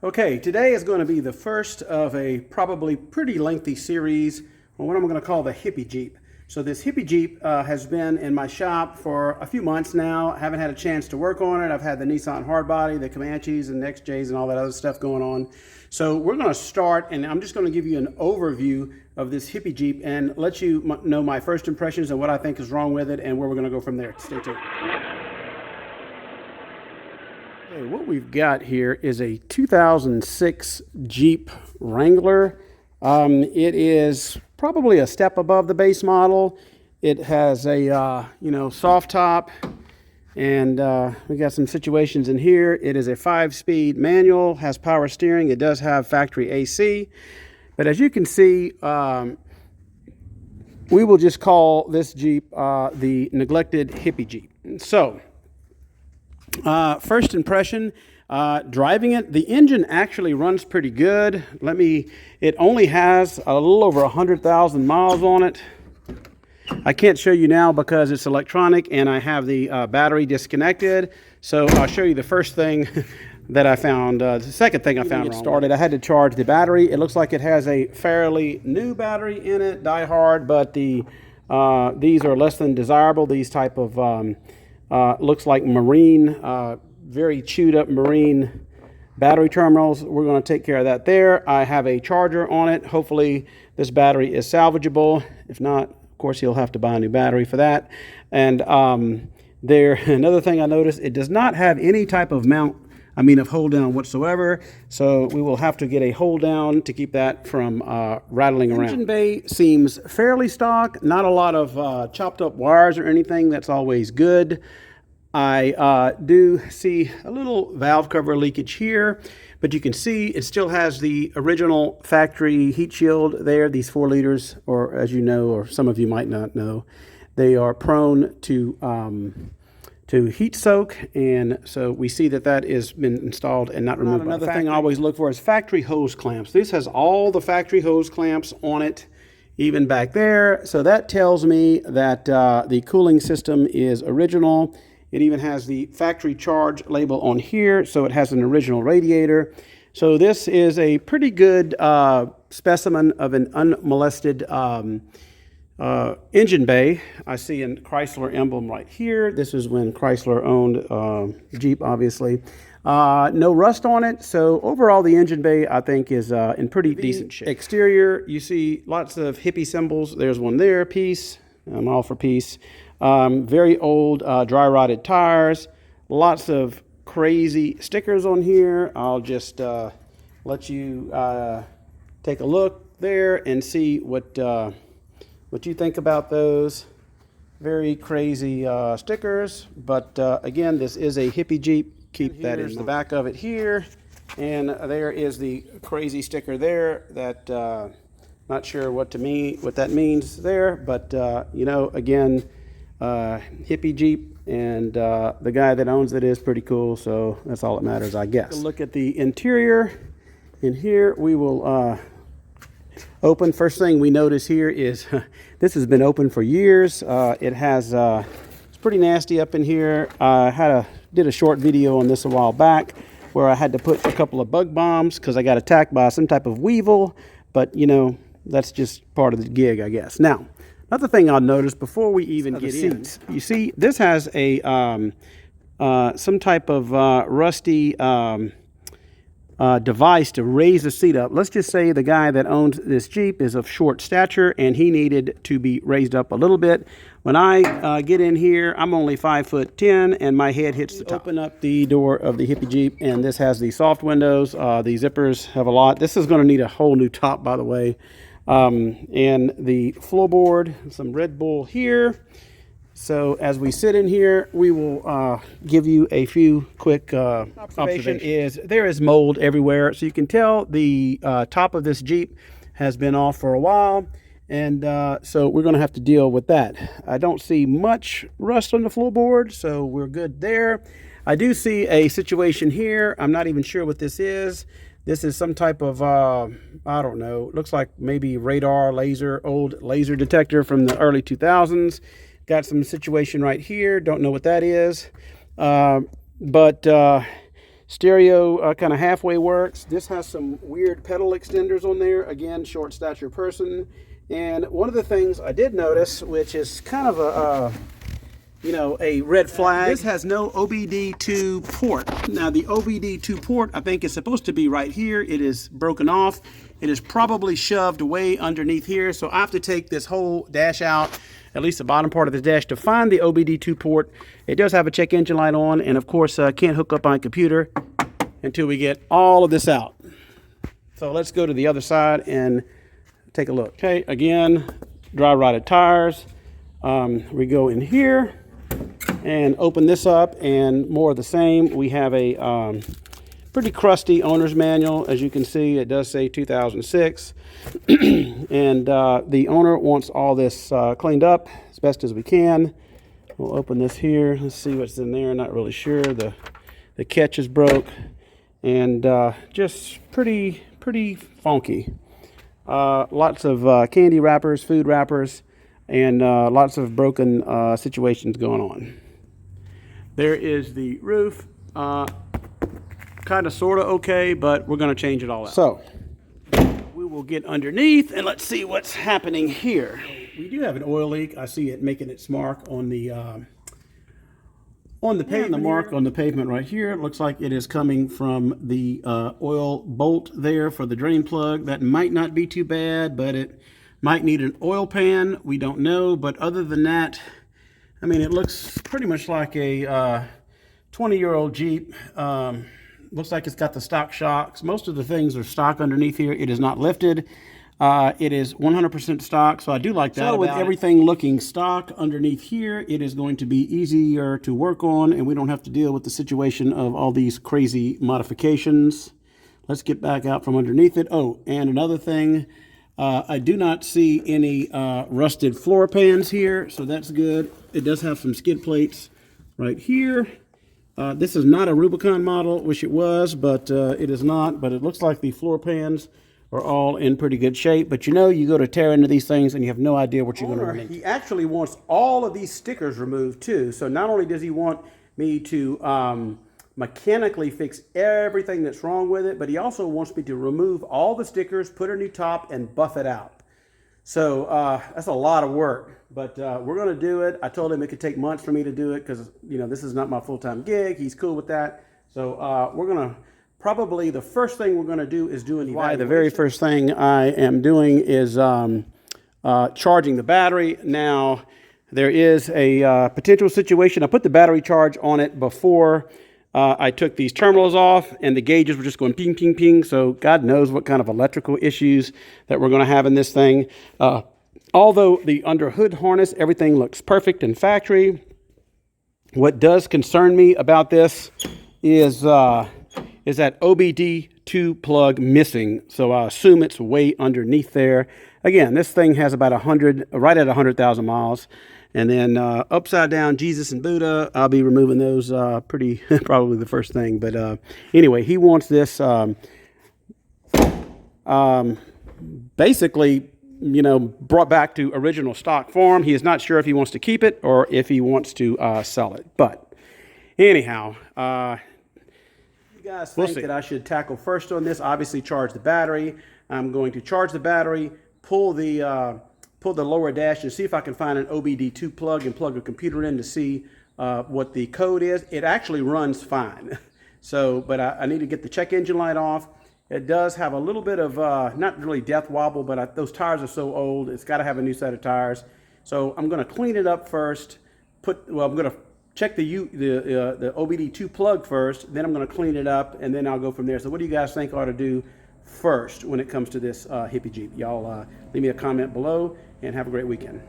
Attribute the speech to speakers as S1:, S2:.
S1: Okay, today is going to be the first of a probably pretty lengthy series on what I'm going to call the Hippie Jeep. So this Hippie Jeep has been in my shop for a few months now. I haven't had a chance to work on it. I've had the Nissan Hardbody, the Comanches and XJs and all that other stuff going on. So we're going to start, and I'm just going to give you an overview of this Hippie Jeep and let you know my first impressions and what I think is wrong with it and where we're going to go from there. Stay tuned. Okay, what we've got here is a 2006 Jeep Wrangler. It is probably a step above the base model. It has a soft top, and we got some situations in here. It is a 5-speed manual, has power steering. It does have factory AC, but as you can see, we will just call this Jeep the neglected Hippie Jeep. So first impression, driving it, the engine actually runs pretty good. It only has a little over 100,000 miles on it. I can't show you now because it's electronic and I have the battery disconnected. So I'll show you the first thing that I found. The second thing I found wrong. I had to charge the battery. It looks like it has a fairly new battery in it, die-hard, but these are less than desirable. These type of looks like marine, very chewed up marine battery terminals. We're going to take care of that there. I have a charger on it. Hopefully this battery is salvageable. If not, of course, you'll have to buy a new battery for that. And another thing I noticed, it does not have any type of of hold down whatsoever. So we will have to get a hold down to keep that from rattling around. Engine bay seems fairly stock, not a lot of chopped up wires or anything. That's always good. I do see a little valve cover leakage here, but you can see it still has the original factory heat shield there. These 4 liters, or as you know, or some of you might not know, they are prone to heat soak, and so we see that has been installed and not removed. Another thing I always look for is factory hose clamps. This has all the factory hose clamps on it, even back there. So that tells me that the cooling system is original. It even has the factory charge label on here, so it has an original radiator. So this is a pretty good specimen of an unmolested engine bay. I see a Chrysler emblem right here. This is when Chrysler owned Jeep, obviously. No rust on it, so overall the engine bay I think is in pretty decent shape. Exterior, you see lots of Hippie symbols. There's one there, peace. I'm all for peace. Very old dry rotted tires. Lots of crazy stickers on here. I'll just let you take a look there and see what you think about those. Very crazy stickers, but again, this is a Hippie Jeep. Keep that in the back of it here, and there is the crazy sticker there that not sure what that means there, but again, Hippie Jeep, and the guy that owns it is pretty cool, so that's all that matters, I guess. Look at the interior. In here we will open. First thing we notice here is this has been open for years. It has it's pretty nasty up in here. I did a short video on this a while back where I had to put a couple of bug bombs because I got attacked by some type of weevil, but that's just part of the gig, I guess. Now, another thing I'll notice before we even get in, you see this has a some type of rusty device to raise the seat up. Let's just say the guy that owns this Jeep is of short stature and he needed to be raised up a little bit. When I get in here, I'm only 5'10" and my head hits the top. Open up the door of the Hippie Jeep, and this has the soft windows. The zippers have a lot. This is going to need a whole new top, by the way. And the floorboard, some Red Bull here. So as we sit in here, we will give you a few quick observations. There is mold everywhere, so you can tell the top of this Jeep has been off for a while, and so we're going to have to deal with that. I don't see much rust on the floorboard, so we're good there. I do see a situation here. I'm not even sure what this is. This is some type of, I don't know, looks like maybe radar, old laser detector from the early 2000s. Got some situation right here. Don't know what that is. But Stereo kind of halfway works. This has some weird pedal extenders on there. Again, short stature person. And one of the things I did notice, which is kind of a a red flag, this has no OBD2 port. Now the OBD2 port, I think, is supposed to be right here. It is broken off. It is probably shoved way underneath here. So I have to take this whole dash out, at least the bottom part of the dash, to find the OBD2 port. It does have a check engine light on, and of course can't hook up my computer until we get all of this out. So let's go to the other side and take a look. Okay, again, dry rotted tires. We go in here and open this up, and more of the same. We have a pretty crusty owner's manual. As you can see, it does say 2006. And the owner wants all this cleaned up as best as we can. We'll open this here. Let's see what's in there. Not really sure. The catch is broke, and just pretty funky. Lots of candy wrappers, food wrappers, and lots of broken situations going on. There is the roof. Kind of sort of okay, but we're going to change it all out. So we will get underneath and let's see what's happening here. We do have an oil leak. I see it making its mark on the pavement. The mark on the pavement right here. It looks like it is coming from the oil bolt there for the drain plug. That might not be too bad, but it might need an oil pan. We don't know, but other than that, I mean, it looks pretty much like a 20-year-old Jeep. Looks like it's got the stock shocks. Most of the things are stock underneath here. It is not lifted. It is 100% stock, so I do like that. So with everything looking stock underneath here, it is going to be easier to work on, and we don't have to deal with the situation of all these crazy modifications. Let's get back out from underneath it. Oh, and another thing, I do not see any rusted floor pans here, so that's good. It does have some skid plates right here. This is not a Rubicon model. Wish it was, but it is not. But it looks like the floor pans are all in pretty good shape. But you know, you go to tear into these things and you have no idea what you're going to run into. He actually wants all of these stickers removed too. So not only does he want me to mechanically fix everything that's wrong with it, but he also wants me to remove all the stickers, put a new top, and buff it out. So that's a lot of work, but we're going to do it. I told him it could take months for me to do it because, you know, this is not my full-time gig. He's cool with that. So we're going to probably, the first thing we're going to do is do an evaluation. The very first thing I am doing is charging the battery. Now, there is a potential situation. I put the battery charge on it before I took these terminals off, and the gauges were just going ping, ping, ping. So God knows what kind of electrical issues that we're going to have in this thing. Although the under hood harness, everything looks perfect in factory. What does concern me about this is that OBD2 plug missing. So I assume it's way underneath there. Again, this thing has about 100, right at 100,000 miles. And then upside down Jesus and Buddha, I'll be removing those pretty probably the first thing. But anyway, he wants this basically, you know, brought back to original stock form. He is not sure if he wants to keep it or if he wants to sell it. But anyhow, you guys think that I should tackle first on this? Obviously, charge the battery. I'm going to charge the battery, pull the lower dash and see if I can find an OBD2 plug and plug a computer in to see what the code is. It actually runs fine. So, but I need to get the check engine light off. It does have a little bit of, not really death wobble, but those tires are so old, it's got to have a new set of tires. So I'm going to clean it up first. I'm going to check the OBD2 plug first, then I'm going to clean it up, and then I'll go from there. So what do you guys think I ought to do first when it comes to this Hippie Jeep? Y'all leave me a comment below, and have a great weekend.